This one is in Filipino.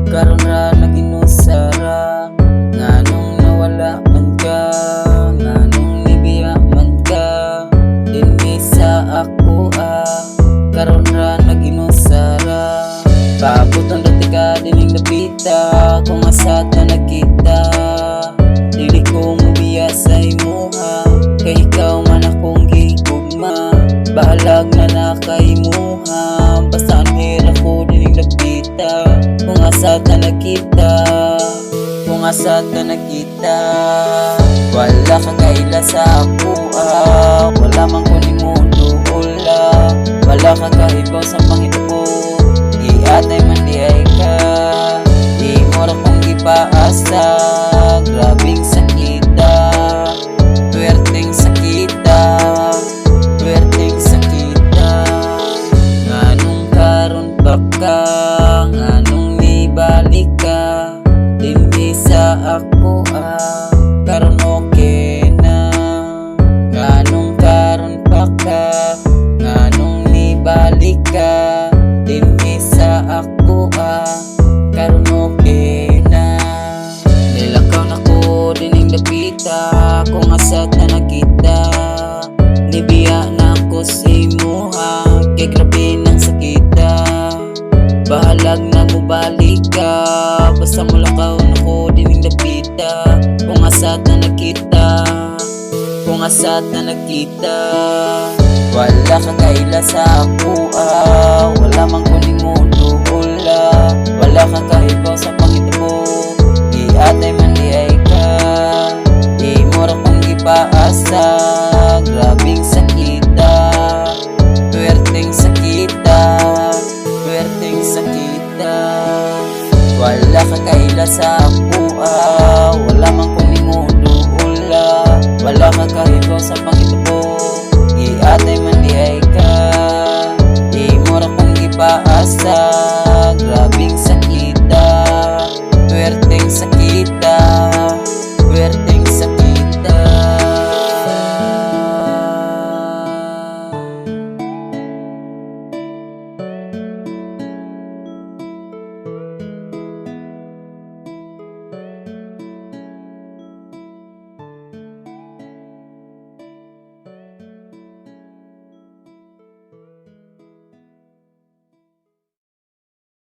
karon ra naginusara. Nganong nawala man ka, nganong nibiya man ka, dinhi sa ako karon ra naginusara. Paabot ang dati ka dining napita, kung asa ta nagkita. Dili ko mubiya sa imuha, kay ikaw man akong gigugma. Bahalag na nakay muha, basta ang hira ko dining napita. Kung asa ta nagkita, kung asa ta nagkita. Wala ka kaila sa ako wala man ko ni mo duula. Wala ka kaibaw sa pangitubo, atay man di ay ka. Di mo ra kong gipaasa, grabing sakita. Tuwerteng sakita, tuwerteng sakita. Nganong karon pa ka, nganong nibalik ka, dinhi sa ako karon okay na. Nganong karon pa ka, nganong nibalik ka, dinhi sa ako karon okay na. Nilakaw na ko dining dapita, kung asa ta nakita. Nibiya na ako sa imuha, kay grabe nang sakita. Bahalag na mubalik ka, basta mulakaw na ko dining dapita. Kung asa ta nakita, kung asa ta nakita. Wala ka kaila sa ako wala man ko ni mo duula. Wala ka kaibaw sa pangitubo, di atay man di ay ka. Di mo ra kong gipaasa, grabing sakita. Tuwerteng sakita, tuwerteng sakita. Wala ka kaila sa ako wala man ko ni mo duula. Wala ka kaibaw sa pangitubo, atay man